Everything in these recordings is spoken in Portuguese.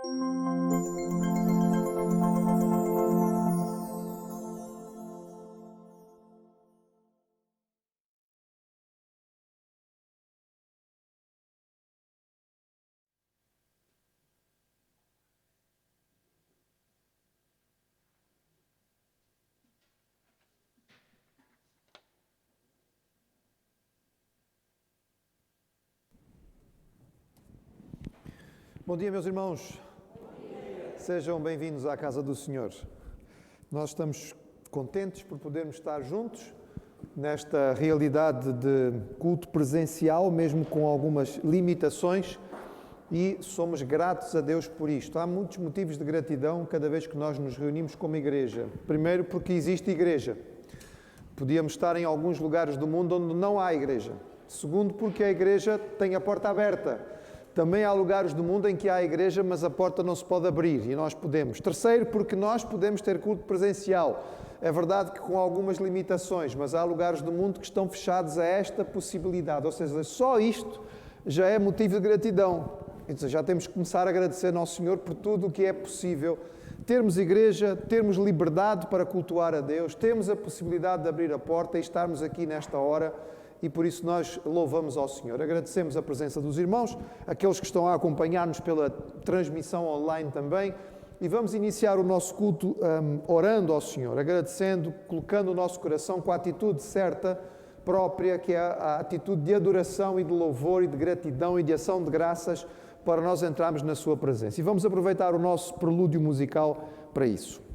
Bom dia, meus irmãos. Sejam bem-vindos à casa do Senhor. Nós estamos contentes por podermos estar juntos nesta realidade de culto presencial, mesmo com algumas limitações, e somos gratos a Deus por isto. Há muitos motivos de gratidão cada vez que nós nos reunimos como igreja. Primeiro, porque existe igreja. Podíamos estar em alguns lugares do mundo onde não há igreja. Segundo, porque a igreja tem a porta aberta. Também há lugares do mundo em que há igreja, mas a porta não se pode abrir e nós podemos. Terceiro, porque nós podemos ter culto presencial. É verdade que com algumas limitações, mas há lugares do mundo que estão fechados a esta possibilidade. Ou seja, só isto já é motivo de gratidão. Então, já temos que começar a agradecer ao Senhor por tudo o que é possível. Termos igreja, termos liberdade para cultuar a Deus, temos a possibilidade de abrir a porta e estarmos aqui nesta hora. E por isso nós louvamos ao Senhor. Agradecemos a presença dos irmãos, aqueles que estão a acompanhar-nos pela transmissão online também. E vamos iniciar o nosso culto orando ao Senhor, agradecendo, colocando o nosso coração com a atitude certa, própria, que é a atitude de adoração e de louvor e de gratidão e de ação de graças para nós entrarmos na sua presença. E vamos aproveitar o nosso prelúdio musical para isso.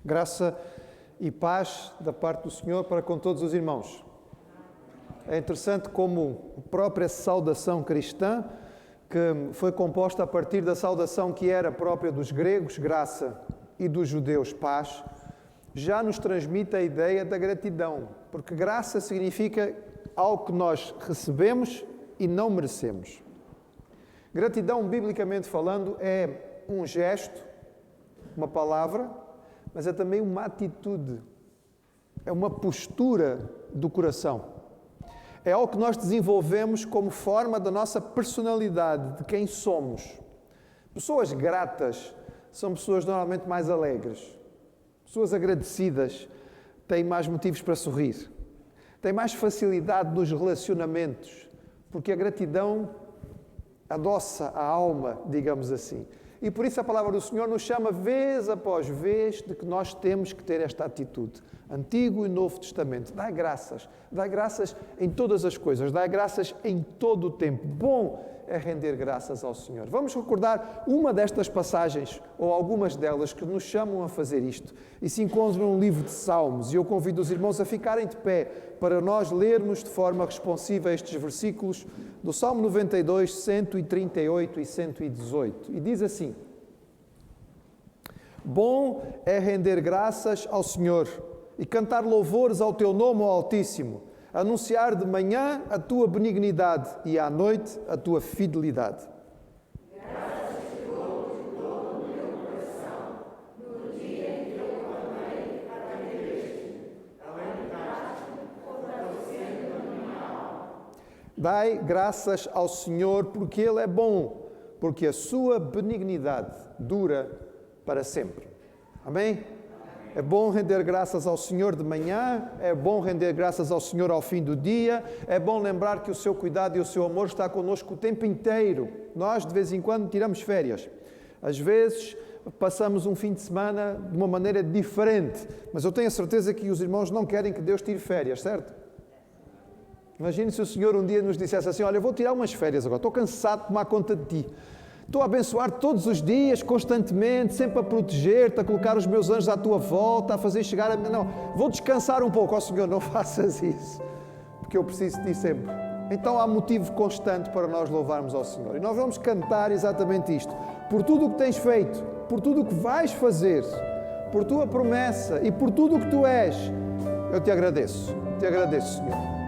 Graça e paz da parte do Senhor para com todos os irmãos. É interessante como a própria saudação cristã, que foi composta a partir da saudação que era própria dos gregos, graça, e dos judeus, paz, já nos transmite a ideia da gratidão, porque graça significa algo que nós recebemos e não merecemos. Gratidão, biblicamente falando, é um gesto, uma palavra, mas é também uma atitude, é uma postura do coração. É algo que nós desenvolvemos como forma da nossa personalidade, de quem somos. Pessoas gratas são pessoas normalmente mais alegres. Pessoas agradecidas têm mais motivos para sorrir. Têm mais facilidade nos relacionamentos, porque a gratidão adoça a alma, digamos assim. E por isso a palavra do Senhor nos chama, vez após vez, de que nós temos que ter esta atitude. Antigo e Novo Testamento. Dai graças em todas as coisas, dai graças em todo o tempo. Bom é render graças ao Senhor. Vamos recordar uma destas passagens, ou algumas delas, que nos chamam a fazer isto. E se encontram no livro de Salmos, e eu convido os irmãos a ficarem de pé para nós lermos de forma responsiva estes versículos do Salmo 92, 138 e 118. E diz assim: Bom é render graças ao Senhor e cantar louvores ao teu nome, ó Altíssimo, anunciar de manhã a tua benignidade e à noite a tua fidelidade. Graças te dou de todo o meu coração, no dia em que eu clamei, atendeste, alimentaste-me, fortalecendo a minha alma. Dai graças ao Senhor, porque Ele é bom, porque a sua benignidade dura para sempre. Amém? É bom render graças ao Senhor de manhã, é bom render graças ao Senhor ao fim do dia, é bom lembrar que o seu cuidado e o seu amor está connosco o tempo inteiro. Nós, de vez em quando, tiramos férias. Às vezes, passamos um fim de semana de uma maneira diferente, mas eu tenho a certeza que os irmãos não querem que Deus tire férias, certo? Imagine se o Senhor um dia nos dissesse assim: olha, eu vou tirar umas férias agora, estou cansado de tomar conta de ti. Estou a abençoar todos os dias, constantemente, sempre a proteger-te, a colocar os meus anjos à tua volta, a fazer chegar a... Não, vou descansar um pouco. Ó Senhor, não faças isso, porque eu preciso de ti sempre. Então há motivo constante para nós louvarmos ao Senhor. E nós vamos cantar exatamente isto. Por tudo o que tens feito, por tudo o que vais fazer, por tua promessa e por tudo o que tu és, eu te agradeço, Senhor.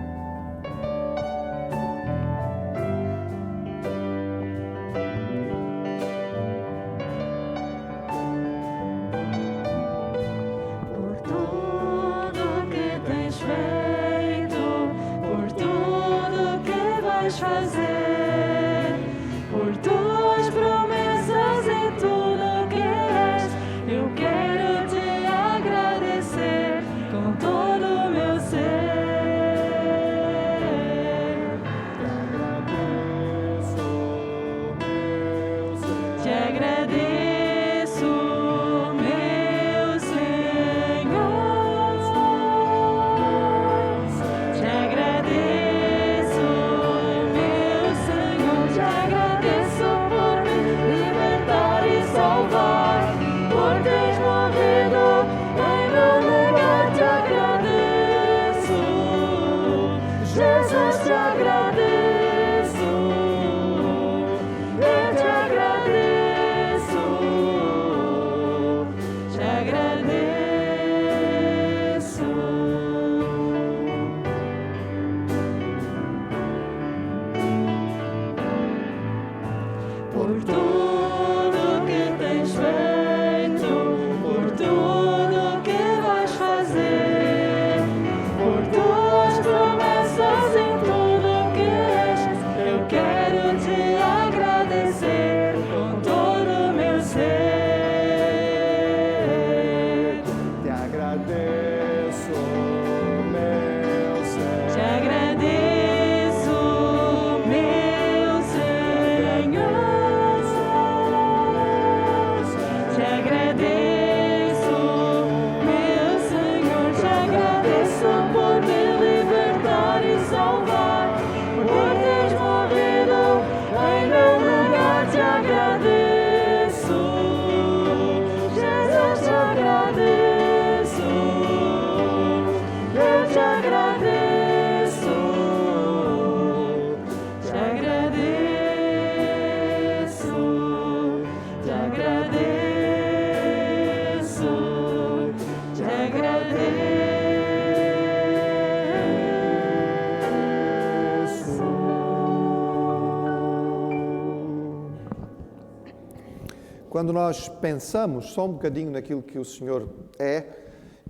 Quando nós pensamos só um bocadinho naquilo que o Senhor é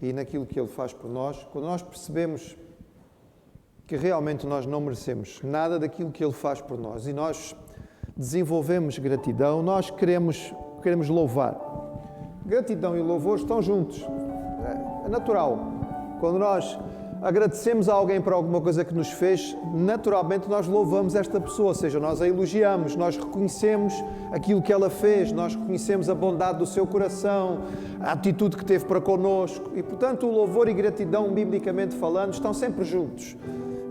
e naquilo que Ele faz por nós, quando nós percebemos que realmente nós não merecemos nada daquilo que Ele faz por nós e nós desenvolvemos gratidão, nós queremos louvar. Gratidão e louvor estão juntos. É natural. Quando nós agradecemos a alguém por alguma coisa que nos fez, naturalmente nós louvamos esta pessoa, ou seja, nós a elogiamos, nós reconhecemos aquilo que ela fez, nós reconhecemos a bondade do seu coração, a atitude que teve para connosco e, portanto, o louvor e gratidão, biblicamente falando, estão sempre juntos.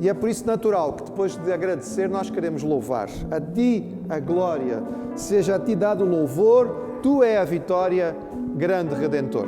E é por isso natural que depois de agradecer nós queremos louvar. A Ti a glória, seja a Ti dado o louvor, Tu é a vitória, grande Redentor.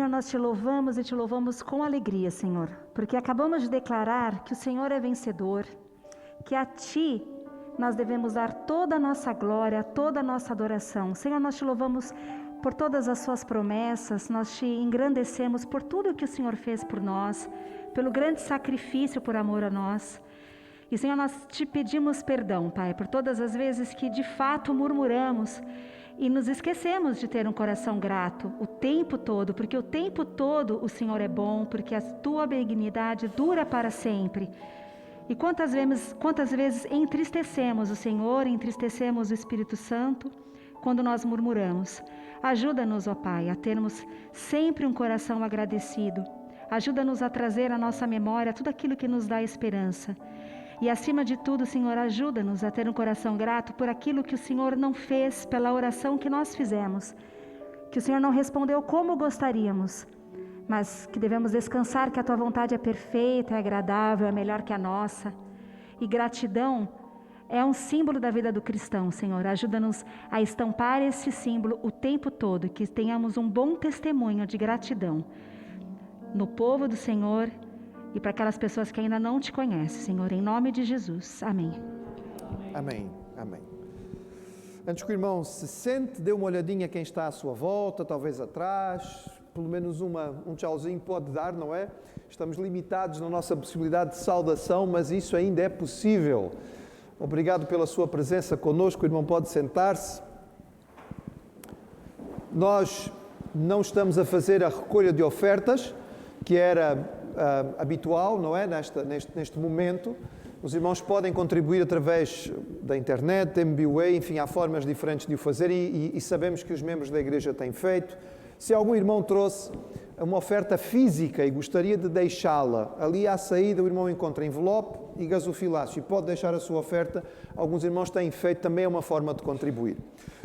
Senhor, nós te louvamos e te louvamos com alegria, Senhor, porque acabamos de declarar que o Senhor é vencedor, que a Ti nós devemos dar toda a nossa glória, toda a nossa adoração. Senhor, nós te louvamos por todas as suas promessas, nós te engrandecemos por tudo que o Senhor fez por nós, pelo grande sacrifício por amor a nós. E, Senhor, nós te pedimos perdão, Pai, por todas as vezes que de fato murmuramos e nos esquecemos de ter um coração grato o tempo todo, porque o tempo todo o Senhor é bom, porque a tua benignidade dura para sempre. E quantas vezes entristecemos o Senhor, entristecemos o Espírito Santo quando nós murmuramos. Ajuda-nos, ó Pai, a termos sempre um coração agradecido. Ajuda-nos a trazer à nossa memória tudo aquilo que nos dá esperança. E acima de tudo, Senhor, ajuda-nos a ter um coração grato por aquilo que o Senhor não fez, pela oração que nós fizemos, que o Senhor não respondeu como gostaríamos, mas que devemos descansar que a Tua vontade é perfeita, é agradável, é melhor que a nossa. E gratidão é um símbolo da vida do cristão, Senhor. Ajuda-nos a estampar esse símbolo o tempo todo, e que tenhamos um bom testemunho de gratidão no povo do Senhor e para aquelas pessoas que ainda não Te conhecem, Senhor, em nome de Jesus. Amém. Amém. Amém. Antes que o irmão se sente, dê uma olhadinha quem está à sua volta, talvez atrás, pelo menos um tchauzinho pode dar, não é? Estamos limitados na nossa possibilidade de saudação, mas isso ainda é possível. Obrigado pela sua presença conosco, o irmão pode sentar-se. Nós não estamos a fazer a recolha de ofertas, que era habitual, não é? Neste momento. Os irmãos podem contribuir através da internet, MBWay, enfim, há formas diferentes de o fazer e sabemos que os membros da igreja têm feito. Se algum irmão trouxe uma oferta física e gostaria de deixá-la, ali à saída o irmão encontra envelope e gasofilácio e pode deixar a sua oferta. Alguns irmãos têm feito, também é uma forma de contribuir.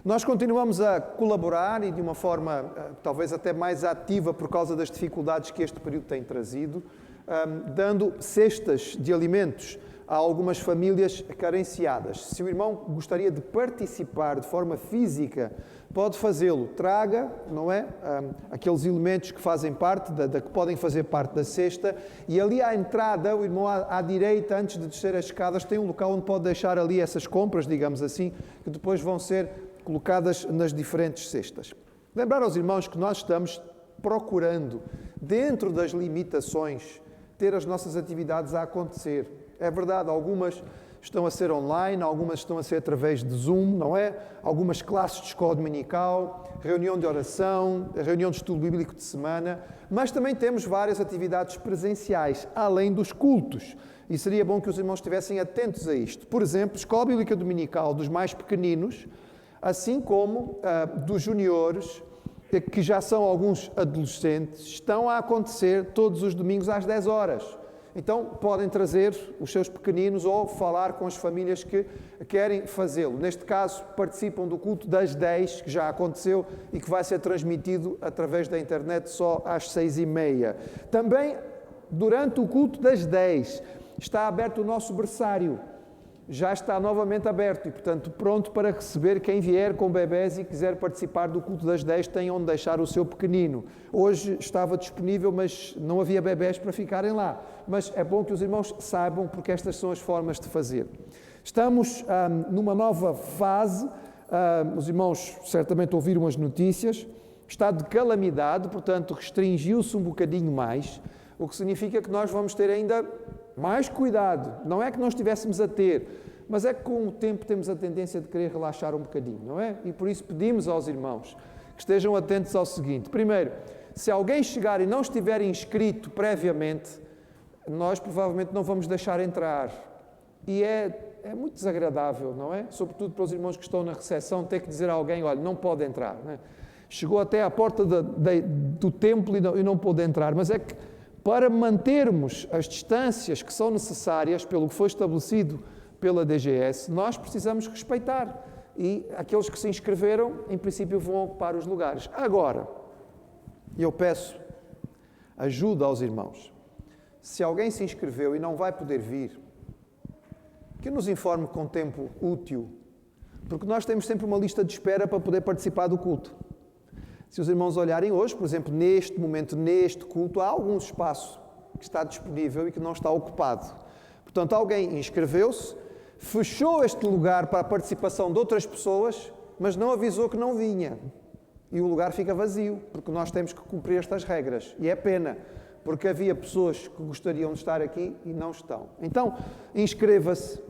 Nós continuamos a colaborar e de uma forma talvez até mais ativa por causa das dificuldades que este período tem trazido, dando cestas de alimentos a algumas famílias carenciadas. Se o irmão gostaria de participar de forma física, pode fazê-lo. Traga, não é? Aqueles elementos que fazem parte, que podem fazer parte da cesta, e ali à entrada, o irmão à direita, antes de descer as escadas, tem um local onde pode deixar ali essas compras, digamos assim, que depois vão ser colocadas nas diferentes cestas. Lembrar aos irmãos que nós estamos procurando, dentro das limitações, ter as nossas atividades a acontecer. É verdade, algumas estão a ser online, algumas estão a ser através de Zoom, não é? Algumas classes de escola dominical, reunião de oração, reunião de estudo bíblico de semana, mas também temos várias atividades presenciais, além dos cultos. E seria bom que os irmãos estivessem atentos a isto. Por exemplo, escola bíblica dominical dos mais pequeninos, assim como dos juniores, que já são alguns adolescentes, estão a acontecer todos os domingos às 10 horas. Então, podem trazer os seus pequeninos ou falar com as famílias que querem fazê-lo. Neste caso, participam do culto das 10, que já aconteceu e que vai ser transmitido através da internet só às 6h30. Também, durante o culto das 10, está aberto o nosso berçário. Já está novamente aberto e, portanto, pronto para receber quem vier com bebés e quiser participar do culto das 10, tem onde deixar o seu pequenino. Hoje estava disponível, mas não havia bebés para ficarem lá. Mas é bom que os irmãos saibam, porque estas são as formas de fazer. Estamos numa nova fase, os irmãos certamente ouviram as notícias, estado de calamidade, portanto, restringiu-se um bocadinho mais, o que significa que nós vamos ter ainda mais cuidado. Não é que não estivéssemos a ter, mas é que com o tempo temos a tendência de querer relaxar um bocadinho, não é? E por isso pedimos aos irmãos que estejam atentos ao seguinte. Primeiro, se alguém chegar e não estiver inscrito previamente, nós provavelmente não vamos deixar entrar. E é muito desagradável, não é? Sobretudo para os irmãos que estão na recepção, ter que dizer a alguém, olha, não pode entrar. Não é? Chegou até à porta do templo e não pôde entrar, mas é que para mantermos as distâncias que são necessárias pelo que foi estabelecido pela DGS, nós precisamos respeitar. E aqueles que se inscreveram, em princípio, vão ocupar os lugares. Agora, eu peço ajuda aos irmãos. Se alguém se inscreveu e não vai poder vir, que nos informe com tempo útil, porque nós temos sempre uma lista de espera para poder participar do culto. Se os irmãos olharem hoje, por exemplo, neste momento, neste culto, há algum espaço que está disponível e que não está ocupado. Portanto, alguém inscreveu-se, fechou este lugar para a participação de outras pessoas, mas não avisou que não vinha. E o lugar fica vazio, porque nós temos que cumprir estas regras. E é pena, porque havia pessoas que gostariam de estar aqui e não estão. Então, inscreva-se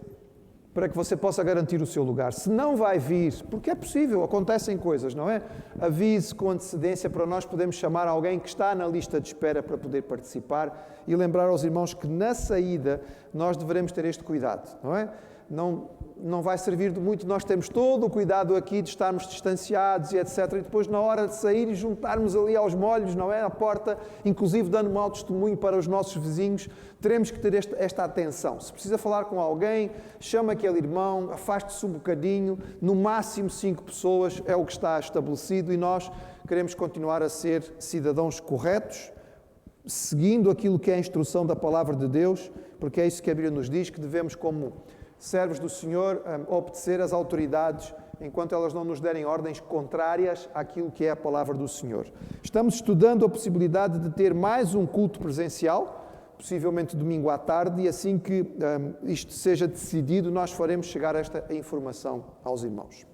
para que você possa garantir o seu lugar. Se não vai vir, porque é possível, acontecem coisas, não é? Avise com antecedência para nós podermos chamar alguém que está na lista de espera para poder participar e lembrar aos irmãos que na saída nós devemos ter este cuidado, não é? Não vai servir de muito nós temos todo o cuidado aqui de estarmos distanciados e etc. E depois na hora de sair e juntarmos ali aos molhos, não é? À porta, inclusive dando mau testemunho para os nossos vizinhos, teremos que ter esta atenção. Se precisa falar com alguém, chama aquele irmão, afaste-se um bocadinho, no máximo 5 pessoas é o que está estabelecido e nós queremos continuar a ser cidadãos corretos, seguindo aquilo que é a instrução da palavra de Deus, porque é isso que a Bíblia nos diz, que devemos, como servos do Senhor, obedecer às autoridades enquanto elas não nos derem ordens contrárias àquilo que é a palavra do Senhor. Estamos estudando a possibilidade de ter mais um culto presencial, possivelmente domingo à tarde, e assim que isto seja decidido, nós faremos chegar esta informação aos irmãos.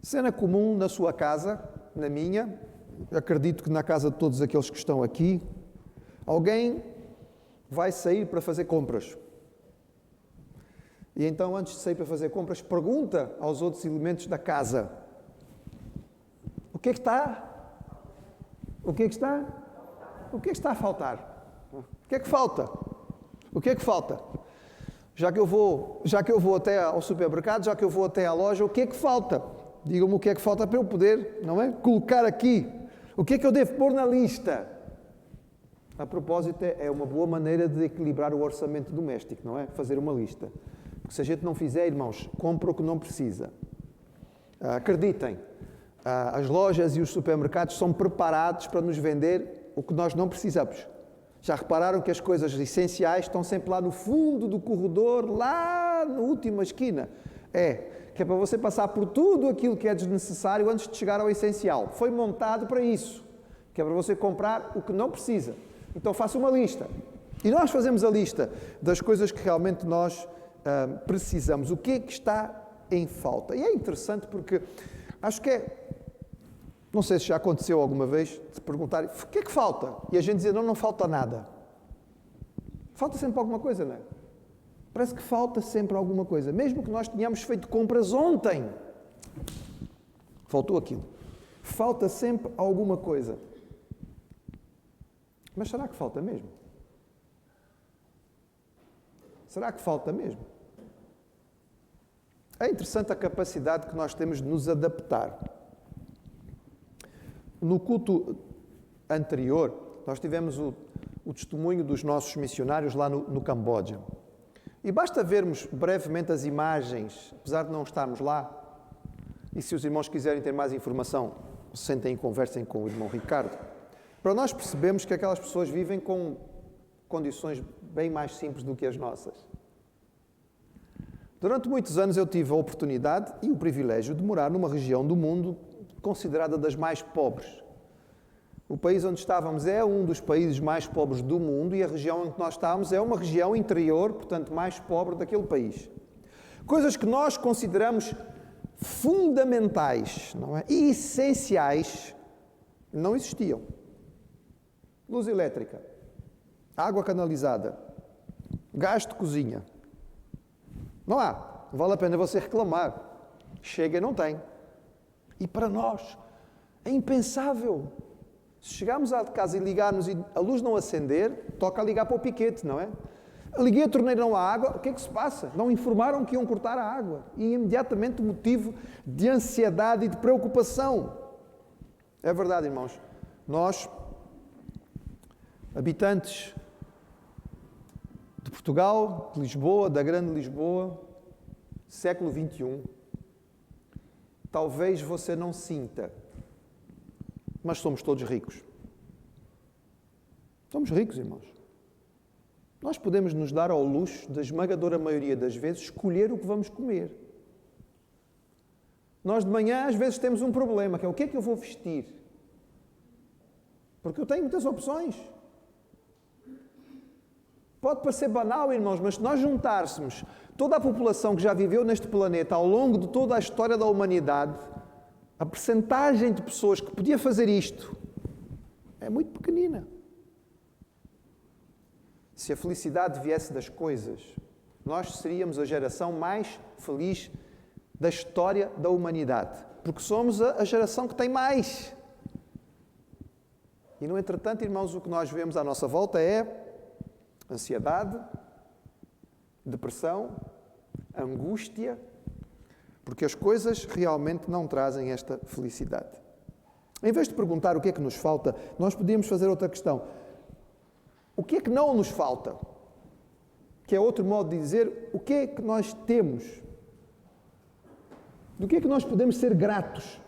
Cena comum na sua casa, na minha, acredito que na casa de todos aqueles que estão aqui, alguém vai sair para fazer compras. E então, antes de sair para fazer compras, pergunta aos outros elementos da casa: o que é que está? O que é que está? O que é que está a faltar? O que é que falta? O que é que falta? Já que eu vou até ao supermercado, já que eu vou até à loja, o que é que falta? Digam-me o que é que falta para eu poder, não é? Colocar aqui. O que é que eu devo pôr na lista? A propósito, é uma boa maneira de equilibrar o orçamento doméstico, não é? Fazer uma lista. Porque se a gente não fizer, irmãos, compra o que não precisa. Acreditem, as lojas e os supermercados são preparados para nos vender o que nós não precisamos. Já repararam que as coisas essenciais estão sempre lá no fundo do corredor, lá na última esquina? Que é para você passar por tudo aquilo que é desnecessário antes de chegar ao essencial. Foi montado para isso, que é para você comprar o que não precisa. Então faça uma lista. E nós fazemos a lista das coisas que realmente nós precisamos. O que é que está em falta? E é interessante porque acho que não sei se já aconteceu alguma vez, de perguntar o que é que falta? E a gente dizer, não falta nada. Falta sempre alguma coisa, não é? Parece que falta sempre alguma coisa. Mesmo que nós tenhamos feito compras ontem, faltou aquilo. Falta sempre alguma coisa. Mas será que falta mesmo? Será que falta mesmo? É interessante a capacidade que nós temos de nos adaptar. No culto anterior, nós tivemos o testemunho dos nossos missionários lá no Camboja. E basta vermos brevemente as imagens, apesar de não estarmos lá, e se os irmãos quiserem ter mais informação, sentem e conversem com o irmão Ricardo, para nós percebermos que aquelas pessoas vivem com condições bem mais simples do que as nossas. Durante muitos anos eu tive a oportunidade e o privilégio de morar numa região do mundo considerada das mais pobres. O país onde estávamos é um dos países mais pobres do mundo e a região em que nós estávamos é uma região interior, portanto, mais pobre daquele país. Coisas que nós consideramos fundamentais, não é? E essenciais, não existiam. Luz elétrica, água canalizada, gás de cozinha. Não há. Não vale a pena você reclamar. Chega e não tem. E para nós é impensável. Se chegarmos à casa e ligarmos e a luz não acender, toca a ligar para o piquete, não é? Liguei a torneira, não há água, o que é que se passa? Não informaram que iam cortar a água. E imediatamente motivo de ansiedade e de preocupação. É verdade, irmãos. Nós, habitantes de Portugal, de Lisboa, da grande Lisboa, século XXI, talvez você não sinta, mas somos todos ricos. Somos ricos, irmãos. Nós podemos nos dar ao luxo, da esmagadora maioria das vezes, escolher o que vamos comer. Nós de manhã, às vezes, temos um problema, que é o que é que eu vou vestir? Porque eu tenho muitas opções. Pode parecer banal, irmãos, mas se nós juntássemos toda a população que já viveu neste planeta ao longo de toda a história da humanidade, a percentagem de pessoas que podia fazer isto é muito pequenina. Se a felicidade viesse das coisas, nós seríamos a geração mais feliz da história da humanidade, porque somos a geração que tem mais. E, no entretanto, irmãos, o que nós vemos à nossa volta é ansiedade, depressão, angústia, porque as coisas realmente não trazem esta felicidade. Em vez de perguntar o que é que nos falta, nós podíamos fazer outra questão. O que é que não nos falta? Que é outro modo de dizer o que é que nós temos. Do que é que nós podemos ser gratos?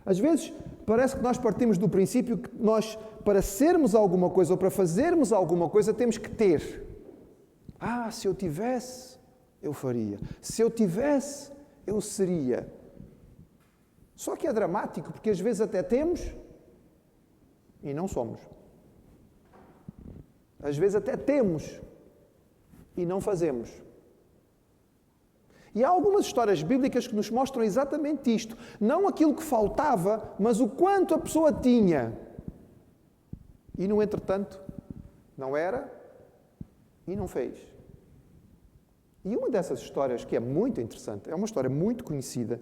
Às vezes, parece que nós partimos do princípio que nós, para sermos alguma coisa ou para fazermos alguma coisa, temos que ter. Se eu tivesse, eu faria. Se eu tivesse, eu seria. Só que é dramático, porque às vezes até temos e não somos. Às vezes até temos e não fazemos. E há algumas histórias bíblicas que nos mostram exatamente isto. Não aquilo que faltava, mas o quanto a pessoa tinha. E, no entretanto, não era e não fez. E uma dessas histórias, que é muito interessante, é uma história muito conhecida,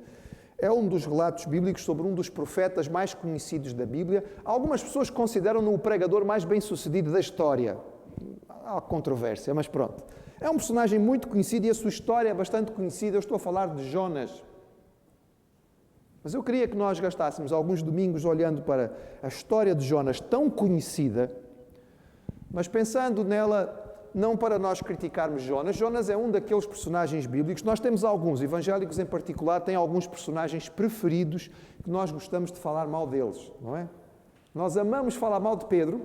é um dos relatos bíblicos sobre um dos profetas mais conhecidos da Bíblia. Algumas pessoas consideram-no o pregador mais bem-sucedido da história. Há controvérsia, mas pronto. É um personagem muito conhecido e a sua história é bastante conhecida. Eu estou a falar de Jonas. Mas eu queria que nós gastássemos alguns domingos olhando para a história de Jonas, tão conhecida, mas pensando nela não para nós criticarmos Jonas. Jonas é um daqueles personagens bíblicos. Nós temos alguns, evangélicos em particular, têm alguns personagens preferidos que nós gostamos de falar mal deles, não é? Nós amamos falar mal de Pedro,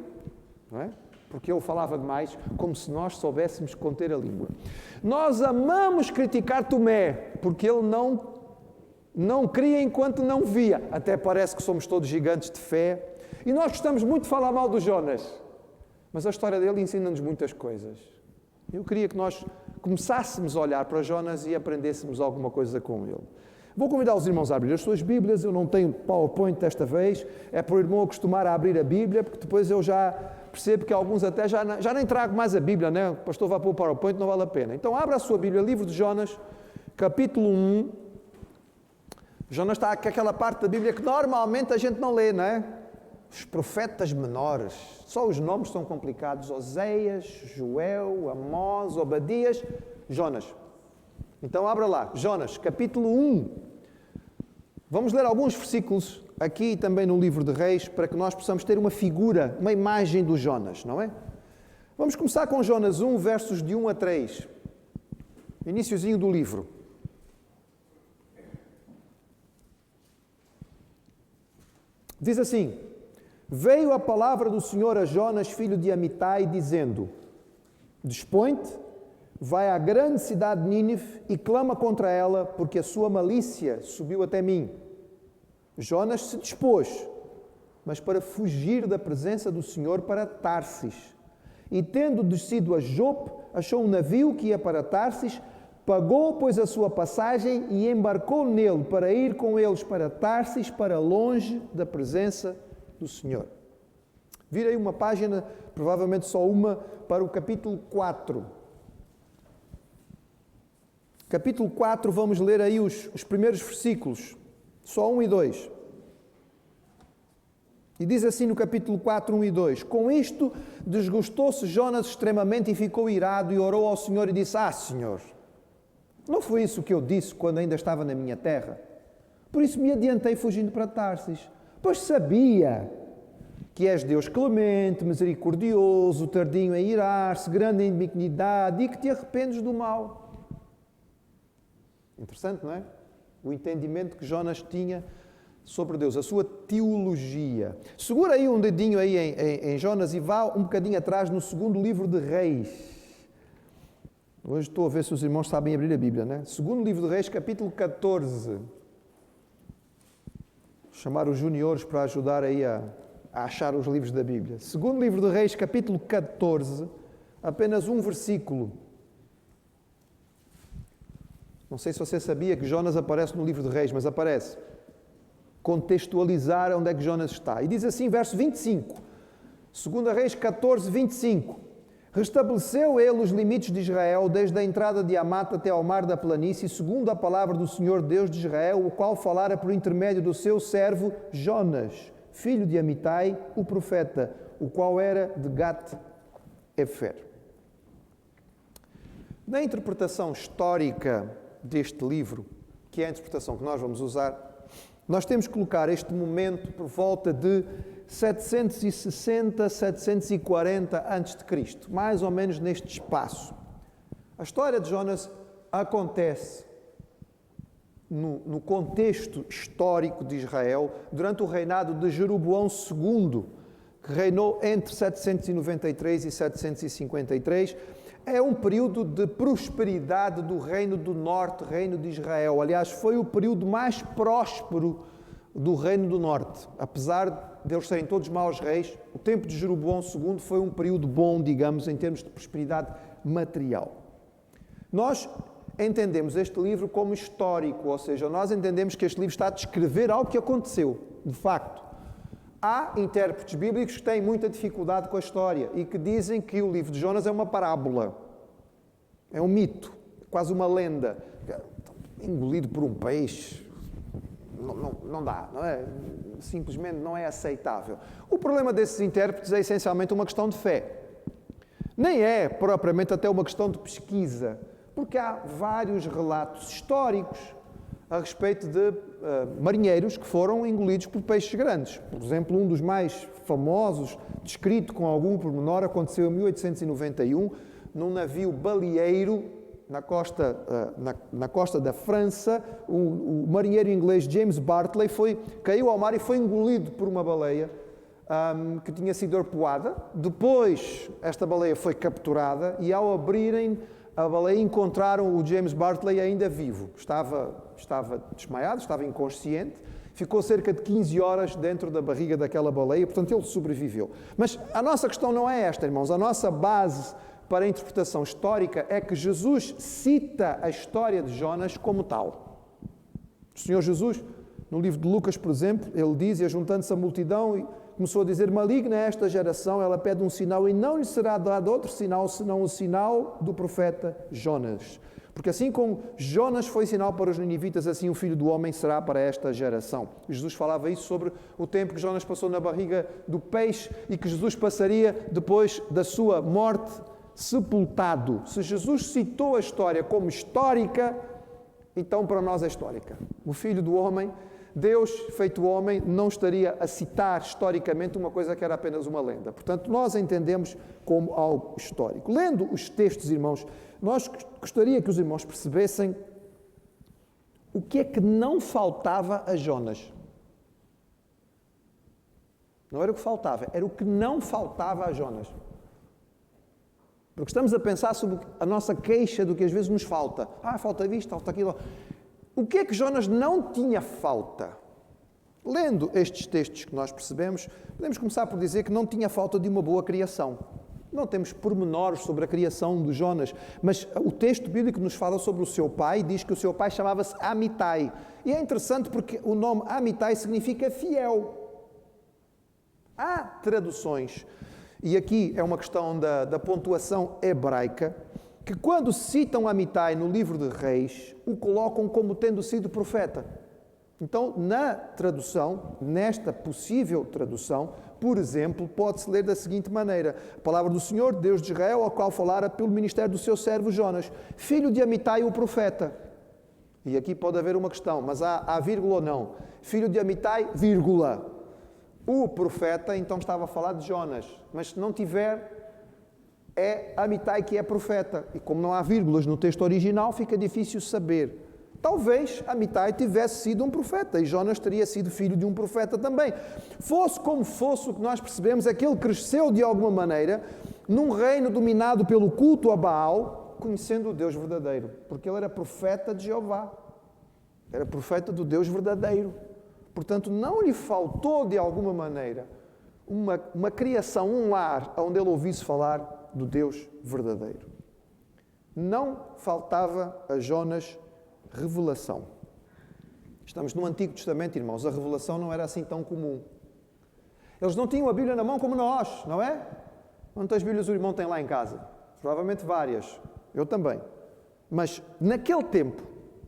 não é? Porque ele falava demais, como se nós soubéssemos conter a língua. Nós amamos criticar Tomé, porque ele não cria enquanto não via. Até parece que somos todos gigantes de fé. E nós gostamos muito de falar mal do Jonas. Mas a história dele ensina-nos muitas coisas. Eu queria que nós começássemos a olhar para Jonas e aprendêssemos alguma coisa com ele. Vou convidar os irmãos a abrir as suas Bíblias. Eu não tenho PowerPoint desta vez. É para o irmão acostumar a abrir a Bíblia, porque depois eu já percebo que alguns até já nem trago mais a Bíblia, né? O pastor vai pôr o PowerPoint, não vale a pena. Então abra a sua Bíblia, livro de Jonas, capítulo 1. Jonas está aquela parte da Bíblia que normalmente a gente não lê, não é? Os profetas menores. Só os nomes são complicados. Oséias, Joel, Amós, Obadias, Jonas. Então abra lá, Jonas, capítulo 1. Vamos ler alguns versículos aqui também no livro de Reis, para que nós possamos ter uma figura, uma imagem do Jonas, não é? Vamos começar com Jonas 1, versos de 1 a 3. Iniciozinho do livro. Diz assim: Veio a palavra do Senhor a Jonas, filho de Amitai, dizendo: Dispõe-te, vai à grande cidade de Nínive e clama contra ela, porque a sua malícia subiu até mim. Jonas se dispôs, mas para fugir da presença do Senhor para Tarsis. E tendo descido a Jope, achou um navio que ia para Tarsis, pagou, pois, a sua passagem e embarcou nele para ir com eles para Tarsis, para longe da presença do Senhor. Virei uma página, provavelmente só uma, para o capítulo 4. Capítulo 4, vamos ler aí os primeiros versículos, só 1 e 2. E diz assim no capítulo 4, 1 e 2: Com isto desgostou-se Jonas extremamente e ficou irado e orou ao Senhor e disse: Senhor, não foi isso que eu disse quando ainda estava na minha terra? Por isso me adiantei fugindo para Tarsis, pois sabia que és Deus clemente, misericordioso, tardinho a irar-se, grande em benignidade e que te arrependes do mal. Interessante, não é? O entendimento que Jonas tinha sobre Deus, a sua teologia. Segura aí um dedinho aí em Jonas e vá um bocadinho atrás no segundo livro de Reis. Hoje estou a ver se os irmãos sabem abrir a Bíblia, não é? Segundo livro de Reis, capítulo 14. Vou chamar os juniores para ajudar aí a achar os livros da Bíblia. Segundo livro de Reis, capítulo 14, apenas um versículo. Não sei se você sabia que Jonas aparece no livro de Reis, mas aparece. Contextualizar onde é que Jonas está. E diz assim, verso 25. 2 Reis 14, 25. Restabeleceu ele os limites de Israel, desde a entrada de Amate até ao mar da planície, segundo a palavra do Senhor Deus de Israel, o qual falara por intermédio do seu servo Jonas, filho de Amitai, o profeta, o qual era de Gat-Hefer. Na interpretação histórica deste livro, que é a interpretação que nós vamos usar, nós temos que colocar este momento por volta de 760, 740 a.C., mais ou menos neste espaço. A história de Jonas acontece no contexto histórico de Israel, durante o reinado de Jeroboão II, que reinou entre 793 e 753, é um período de prosperidade do Reino do Norte, Reino de Israel. Aliás, foi o período mais próspero do Reino do Norte. Apesar de eles serem todos maus reis, o tempo de Jeroboão II foi um período bom, digamos, em termos de prosperidade material. Nós entendemos este livro como histórico, ou seja, nós entendemos que este livro está a descrever algo que aconteceu, de facto. Há intérpretes bíblicos que têm muita dificuldade com a história e que dizem que o livro de Jonas é uma parábola, é um mito, quase uma lenda. Engolido por um peixe, não dá, não é? Simplesmente não é aceitável. O problema desses intérpretes é essencialmente uma questão de fé. Nem é propriamente até uma questão de pesquisa, porque há vários relatos históricos a respeito de marinheiros que foram engolidos por peixes grandes. Por exemplo, um dos mais famosos, descrito com algum pormenor, aconteceu em 1891, num navio baleeiro na costa da França. O marinheiro inglês James Bartley caiu ao mar e foi engolido por uma baleia que tinha sido arpoada. Depois, esta baleia foi capturada e, ao abrirem a baleia, encontraram o James Bartley ainda vivo. Estava desmaiado, estava inconsciente, ficou cerca de 15 horas dentro da barriga daquela baleia, portanto ele sobreviveu. Mas a nossa questão não é esta, irmãos. A nossa base para a interpretação histórica é que Jesus cita a história de Jonas como tal. O Senhor Jesus, no livro de Lucas, por exemplo, ele diz, e ajuntando-se a multidão, e começou a dizer: maligna é esta geração, ela pede um sinal e não lhe será dado outro sinal senão o sinal do profeta Jonas. Porque assim como Jonas foi sinal para os ninivitas, assim o Filho do Homem será para esta geração. Jesus falava isso sobre o tempo que Jonas passou na barriga do peixe e que Jesus passaria depois da sua morte sepultado. Se Jesus citou a história como histórica, então para nós é histórica. O Filho do Homem, Deus feito homem, não estaria a citar historicamente uma coisa que era apenas uma lenda. Portanto, nós entendemos como algo histórico. Lendo os textos, irmãos, nós gostaria que os irmãos percebessem o que é que não faltava a Jonas. Não era o que faltava, era o que não faltava a Jonas. Porque estamos a pensar sobre a nossa queixa do que às vezes nos falta. Falta isto, falta aquilo. O que é que Jonas não tinha falta? Lendo estes textos que nós percebemos, podemos começar por dizer que não tinha falta de uma boa criação. Não temos pormenores sobre a criação de Jonas, mas o texto bíblico nos fala sobre o seu pai, diz que o seu pai chamava-se Amitai. E é interessante porque o nome Amitai significa fiel. Há traduções, e aqui é uma questão da pontuação hebraica, que quando citam Amitai no livro de Reis, o colocam como tendo sido profeta. Então, na tradução, nesta possível tradução, por exemplo, pode-se ler da seguinte maneira: a palavra do Senhor, Deus de Israel, ao qual falara pelo ministério do seu servo Jonas, filho de Amitai, o profeta. E aqui pode haver uma questão, mas há vírgula ou não? Filho de Amitai, vírgula. O profeta, então estava a falar de Jonas, mas se não tiver, é Amitai que é profeta. E como não há vírgulas no texto original, fica difícil saber. Talvez Amitai tivesse sido um profeta e Jonas teria sido filho de um profeta também. Fosse como fosse, o que nós percebemos é que ele cresceu de alguma maneira num reino dominado pelo culto a Baal, conhecendo o Deus verdadeiro, porque ele era profeta de Jeová, era profeta do Deus verdadeiro. Portanto, não lhe faltou de alguma maneira uma criação, um lar onde ele ouvisse falar do Deus verdadeiro. Não faltava a Jonas revelação. Estamos no Antigo Testamento, irmãos. A revelação não era assim tão comum. Eles não tinham a Bíblia na mão como nós, não é? Quantas Bíblias o irmão tem lá em casa? Provavelmente várias. Eu também. Mas, naquele tempo,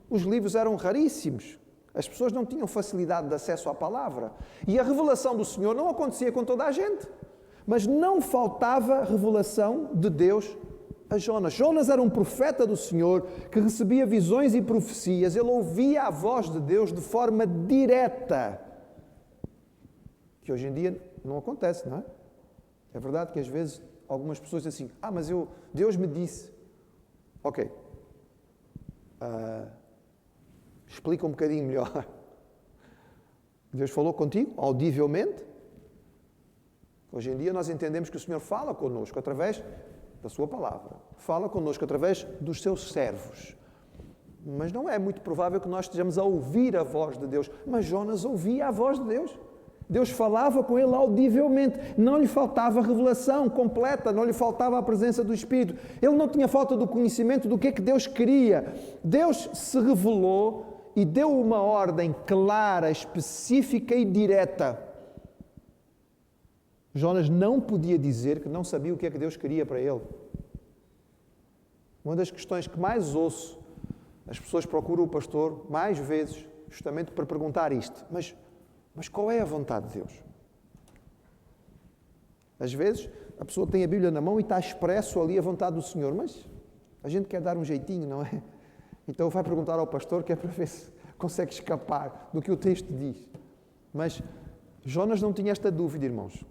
os livros eram raríssimos. As pessoas não tinham facilidade de acesso à palavra. E a revelação do Senhor não acontecia com toda a gente. Mas não faltava revelação de Deus a Jonas. Jonas era um profeta do Senhor que recebia visões e profecias. Ele ouvia a voz de Deus de forma direta. Que hoje em dia não acontece, não é? É verdade que às vezes algumas pessoas dizem assim: mas Deus me disse. Ok. Explica um bocadinho melhor. Deus falou contigo, audivelmente? Hoje em dia nós entendemos que o Senhor fala connosco através da sua palavra. Fala connosco através dos seus servos. Mas não é muito provável que nós estejamos a ouvir a voz de Deus. Mas Jonas ouvia a voz de Deus. Deus falava com ele audivelmente. Não lhe faltava revelação completa, não lhe faltava a presença do Espírito. Ele não tinha falta do conhecimento do que é que Deus queria. Deus se revelou e deu uma ordem clara, específica e direta. Jonas não podia dizer que não sabia o que é que Deus queria para ele. Uma das questões que mais ouço, as pessoas procuram o pastor mais vezes, justamente para perguntar isto. Mas qual é a vontade de Deus? Às vezes, a pessoa tem a Bíblia na mão e está expresso ali a vontade do Senhor, mas a gente quer dar um jeitinho, não é? Então vai perguntar ao pastor que é para ver se consegue escapar do que o texto diz. Mas Jonas não tinha esta dúvida, irmãos.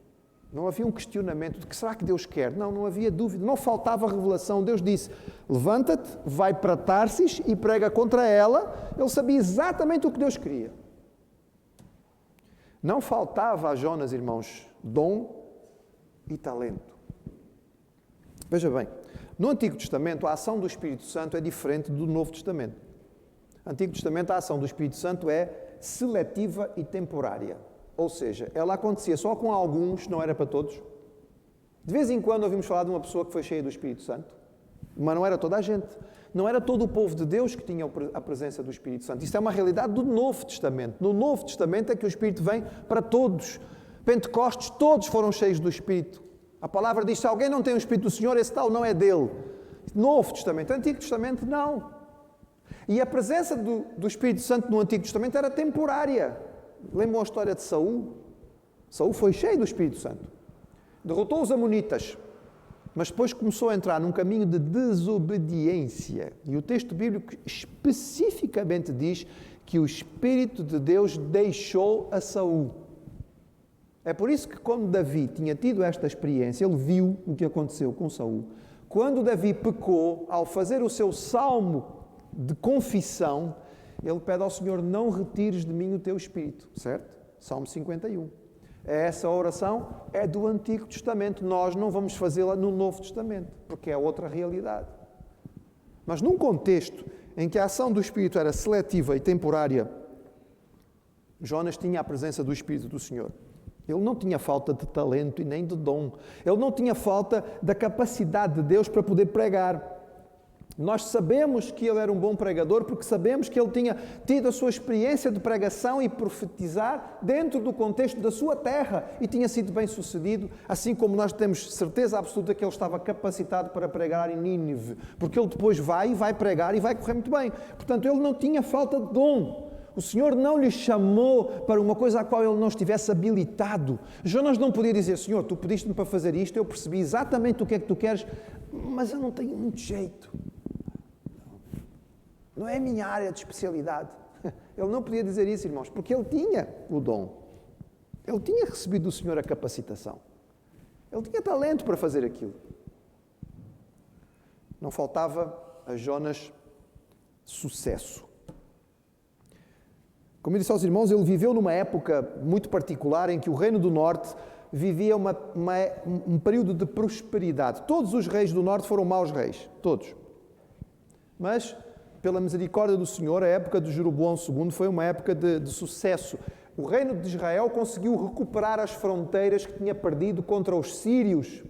Não havia um questionamento de que será que Deus quer? Não havia dúvida, não faltava revelação. Deus disse, levanta-te, vai para Tarsis e prega contra ela. Ele sabia exatamente o que Deus queria. Não faltava a Jonas, irmãos, dom e talento. Veja bem, no Antigo Testamento a ação do Espírito Santo é diferente do Novo Testamento. No Antigo Testamento a ação do Espírito Santo é seletiva e temporária. Ou seja, ela acontecia só com alguns, não era para todos. De vez em quando ouvimos falar de uma pessoa que foi cheia do Espírito Santo, mas não era toda a gente. Não era todo o povo de Deus que tinha a presença do Espírito Santo. Isso é uma realidade do Novo Testamento. No Novo Testamento é que o Espírito vem para todos. Pentecostes, todos foram cheios do Espírito. A palavra diz, se alguém não tem o Espírito do Senhor, esse tal não é dele. Novo Testamento. Antigo Testamento, não. E a presença do Espírito Santo no Antigo Testamento era temporária. Lembram a história de Saul? Saul foi cheio do Espírito Santo. Derrotou os amonitas. Mas depois começou a entrar num caminho de desobediência. E o texto bíblico especificamente diz que o Espírito de Deus deixou a Saul. É por isso que quando Davi tinha tido esta experiência, ele viu o que aconteceu com Saul. Quando Davi pecou, ao fazer o seu salmo de confissão, ele pede ao Senhor, não retires de mim o teu Espírito, certo? Salmo 51. Essa oração é do Antigo Testamento. Nós não vamos fazê-la no Novo Testamento, porque é outra realidade. Mas num contexto em que a ação do Espírito era seletiva e temporária, Jonas tinha a presença do Espírito do Senhor. Ele não tinha falta de talento e nem de dom. Ele não tinha falta da capacidade de Deus para poder pregar. Nós sabemos que ele era um bom pregador porque sabemos que ele tinha tido a sua experiência de pregação e profetizar dentro do contexto da sua terra e tinha sido bem sucedido, assim como nós temos certeza absoluta que ele estava capacitado para pregar em Nínive, porque ele depois vai pregar e vai correr muito bem. Portanto, ele não tinha falta de dom. O Senhor não lhe chamou para uma coisa à qual ele não estivesse habilitado. Jonas não podia dizer, Senhor, tu pediste-me para fazer isto, eu percebi exatamente o que é que tu queres, mas eu não tenho muito jeito. Não é a minha área de especialidade. Ele não podia dizer isso, irmãos, porque ele tinha o dom. Ele tinha recebido do Senhor a capacitação. Ele tinha talento para fazer aquilo. Não faltava a Jonas sucesso. Como eu disse aos irmãos, ele viveu numa época muito particular em que o Reino do Norte vivia um período de prosperidade. Todos os reis do Norte foram maus reis, todos. Mas, pela misericórdia do Senhor, a época de Jeroboão II foi uma época de sucesso. O reino de Israel conseguiu recuperar as fronteiras que tinha perdido contra os sírios,